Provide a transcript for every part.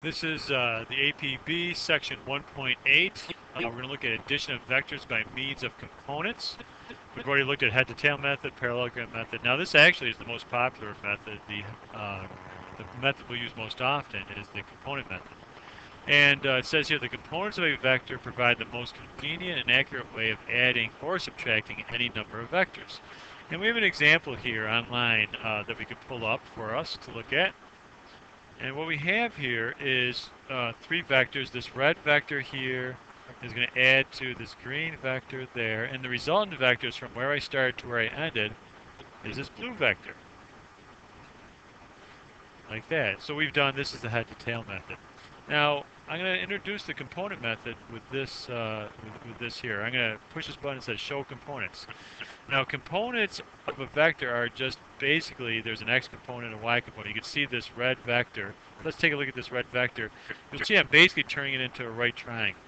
This is the APB section 1.8. We're going to look at addition of vectors by means of components. We've already looked at head-to-tail method, parallelogram method. Now this actually is the most popular method. The method we use most often is the component method. And it says here the components of a vector provide the most convenient and accurate way of adding or subtracting any number of vectors. And we have an example here online that we could pull up for us to look at. And what we have here is three vectors. This red vector here is going to add to this green vector there. And the resultant vectors from where I started to where I ended is this blue vector. Like that. So we've done, this is the head-to-tail method. Now, I'm going to introduce the component method with this with this here. I'm going to push this button that says Show Components. Now, components of a vector are just basically, there's an x component and a y component. You can see this red vector. Let's take a look at this red vector. You'll see I'm basically turning it into a right triangle.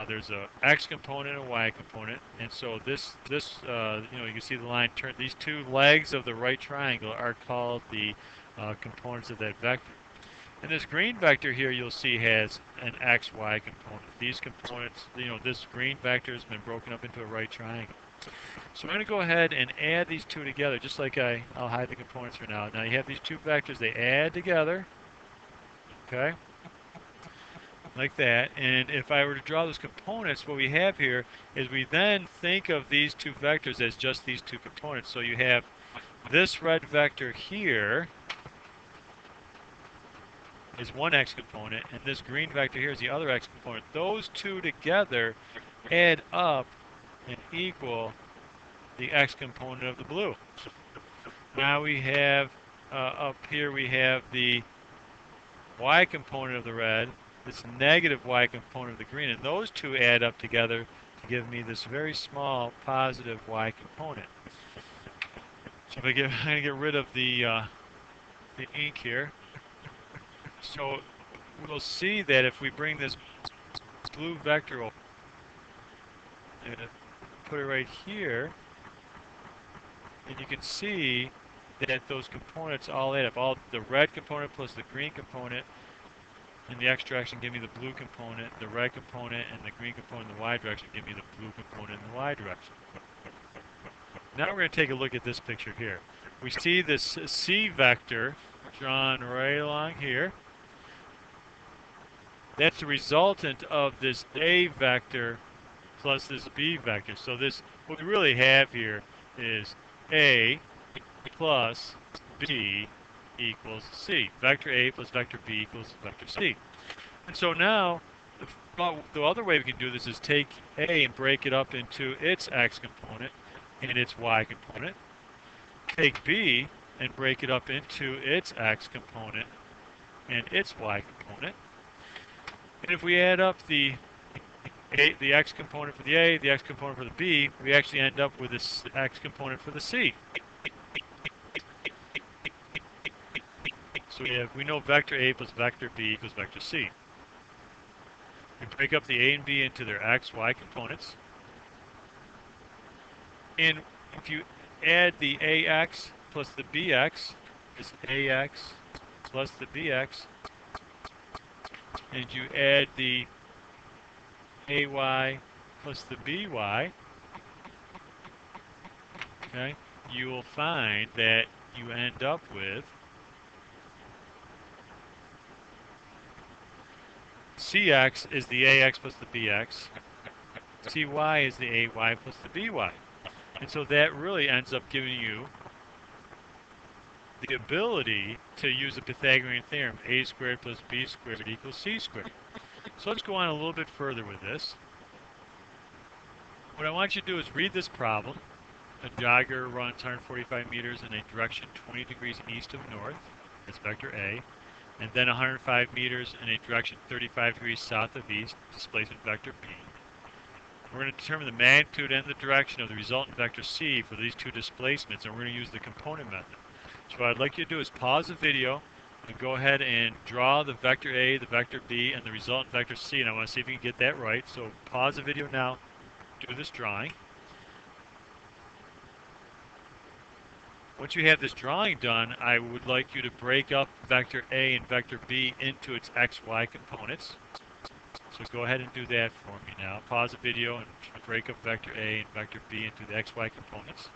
There's a x component and a y component, and so this you know, you can see the line turn. These two legs of the right triangle are called the components of that vector. And this green vector here, you'll see, has an x, y component. These components, you know, this green vector has been broken up into a right triangle. So I'm going to go ahead and add these two together, just like I'll hide the components for now. Now you have these two vectors, they add together, okay, like that. And if I were to draw those components, what we have here is we then think of these two vectors as just these two components. So you have this red vector here is one x component, and this green vector here is the other x component. Those two together add up and equal the x component of the blue. Now we have up here we have the y component of the red, this negative y component of the green, and those two add up together to give me this very small positive y component. So I'm going to get rid of the ink here. So we'll see that if we bring this blue vector over and put it right here, and you can see that those components all add up. All the red component plus the green component in the x direction give me the blue component, the red component and the green component in the y direction give me the blue component in the y direction. Now we're going to take a look at this picture here. We see this C vector drawn right along here. That's the resultant of this A vector plus this B vector. So this, what we really have here is A plus B equals C. Vector A plus vector B equals vector C. And so now, the other way we can do this is take A and break it up into its x component and its y component. Take B and break it up into its x component and its y component. And if we add up the x component for the A, the x component for the B, we actually end up with this x component for the C. So we know vector A plus vector B equals vector C. We break up the A and B into their x, y components. And if you add the AX plus the BX, is AX plus the BX, and you add the AY plus the BY, okay, you will find that you end up with CX is the AX plus the BX, CY is the AY plus the BY. And so that really ends up giving you the ability to use the Pythagorean theorem, a squared plus b squared equals c squared. So let's go on a little bit further with this. What I want you to do is read this problem. A jogger runs 145 meters in a direction 20 degrees east of north, that's vector A, and then 105 meters in a direction 35 degrees south of east, displacement vector B. We're going to determine the magnitude and the direction of the resultant vector C for these two displacements, and we're going to use the component method. So what I'd like you to do is pause the video and go ahead and draw the vector A, the vector B, and the resultant vector C, and I want to see if you can get that right. So pause the video now, do this drawing. Once you have this drawing done, I would like you to break up vector A and vector B into its XY components. So go ahead and do that for me now. Pause the video and break up vector A and vector B into the XY components.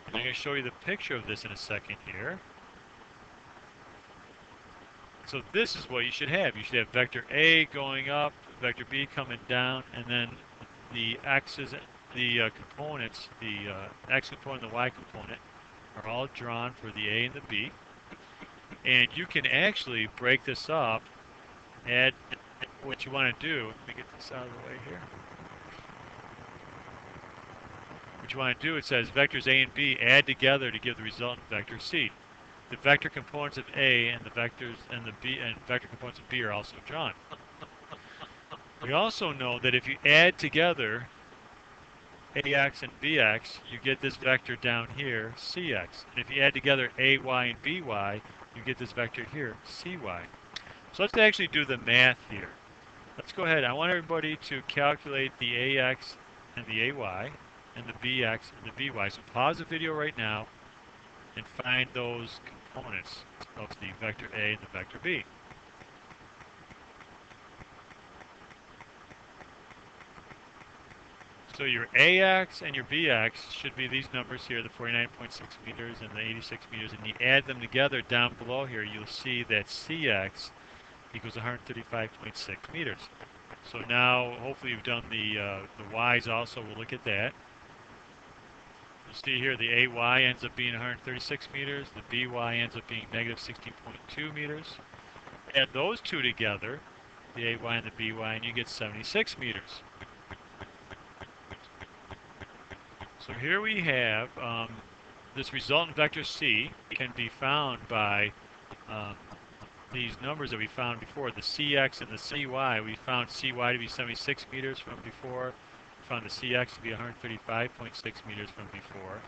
I'm going to show you the picture of this in a second here. So this is what you should have. You should have vector A going up, vector B coming down, and then the x's, the components, the x component and the y component are all drawn for the A and the B. And you can actually break this up, add what you want to do. Let me get this out of the way here. What you want to do, it says vectors A and B add together to give the resultant vector C. The vector components of A and the vectors and the B and vector components of B are also drawn. We also know that if you add together AX and BX, you get this vector down here, CX. And if you add together AY and BY, you get this vector here, CY. So let's actually do the math here. Let's go ahead. I want everybody to calculate the AX and the AY and the BX and the BY. So pause the video right now and find those components of the vector A and the vector B. So your AX and your BX should be these numbers here, the 49.6 meters and the 86 meters, and you add them together down below here, you'll see that CX equals 135.6 meters. So now, hopefully you've done the Y's also. We'll look at that. You'll see here the AY ends up being 136 meters, the BY ends up being negative 16.2 meters. Add those two together, the AY and the BY, and you get 76 meters. So here we have this resultant vector C can be found by these numbers that we found before, the CX and the CY. We found CY to be 76 meters from before. We found the CX to be 135.6 meters from before.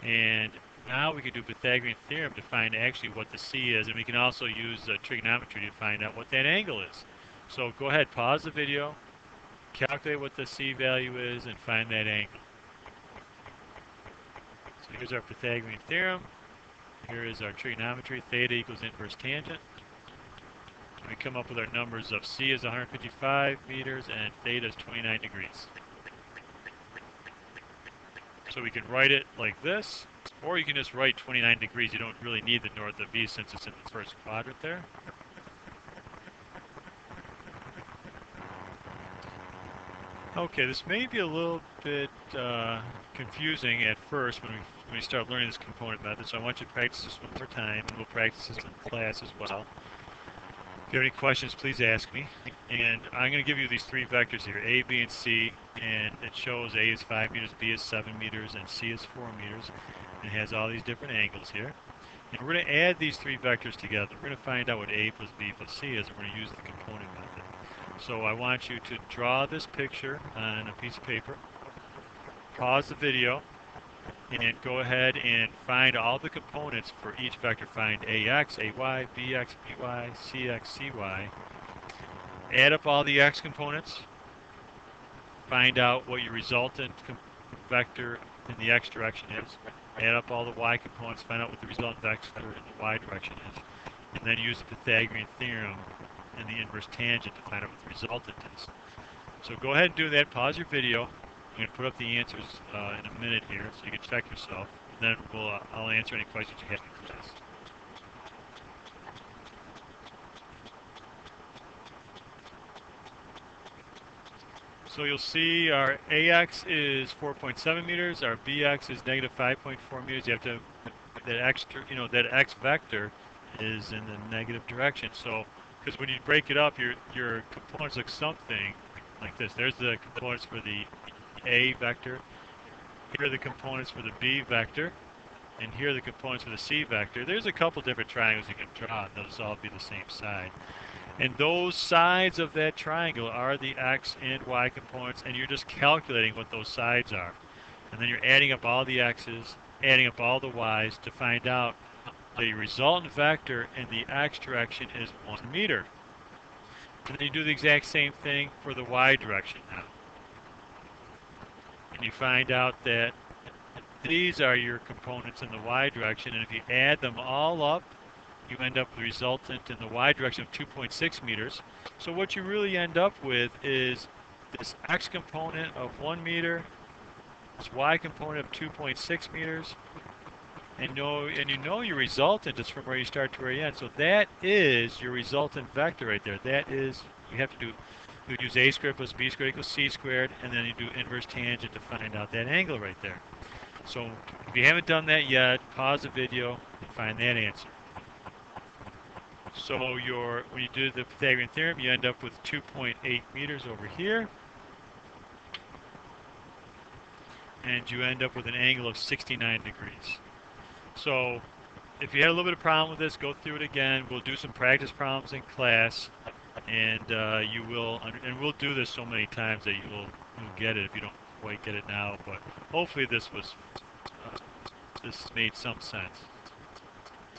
And now we can do Pythagorean theorem to find actually what the C is, and we can also use trigonometry to find out what that angle is. So go ahead, pause the video, calculate what the C value is, and find that angle. So here's our Pythagorean theorem. Here is our trigonometry. Theta equals inverse tangent. We come up with our numbers of C is 155 meters and theta is 29 degrees. So we can write it like this, or you can just write 29 degrees. You don't really need the north of V since it's in the first quadrant there. Okay, this may be a little bit confusing at first when we start learning this component method, so I want you to practice this one more time, and we'll practice this in class as well. If you have any questions, please ask me. And I'm going to give you these three vectors here, A, B, and C, and it shows A is 5 meters, B is 7 meters, and C is 4 meters. It has all these different angles here. And we're going to add these three vectors together. We're going to find out what A plus B plus C is, and we're going to use the component method. So I want you to draw this picture on a piece of paper, pause the video, and go ahead and find all the components for each vector. Find AX, AY, BX, BY, CX, CY. Add up all the X components. Find out what your resultant vector in the X direction is. Add up all the Y components. Find out what the resultant vector in the Y direction is. And then use the Pythagorean theorem and the inverse tangent to find out what the resultant is. So go ahead and do that. Pause your video. I'm going to put up the answers in a minute here so you can check yourself. And then I'll answer any questions you have in class. So you'll see our AX is 4.7 meters, our BX is negative 5.4 meters. You have to, that X vector is in the negative direction. So, because when you break it up, your components look something like this. There's the components for the A vector. Here are the components for the B vector. And here are the components for the C vector. There's a couple different triangles you can draw, and those all be the same side. And those sides of that triangle are the X and Y components, and you're just calculating what those sides are. And then you're adding up all the X's, adding up all the Y's to find out the resultant vector in the X direction is 1 meter. And then you do the exact same thing for the Y direction now. and you find out that these are your components in the y direction, and if you add them all up, you end up with the resultant in the y direction of 2.6 meters. So what you really end up with is this x component of 1 meter, this y component of 2.6 meters, and you know your resultant is from where you start to where you end. So that is your resultant vector right there. That is, you have to do, you would use a squared plus b squared equals c squared, and then you do inverse tangent to find out that angle right there. So if you haven't done that yet, pause the video and find that answer. So when you do the Pythagorean theorem, you end up with 2.8 meters over here. And you end up with an angle of 69 degrees. So if you had a little bit of problem with this, go through it again. We'll do some practice problems in class, and we'll do this so many times that you'll get it if you don't quite get it now. But hopefully this made some sense.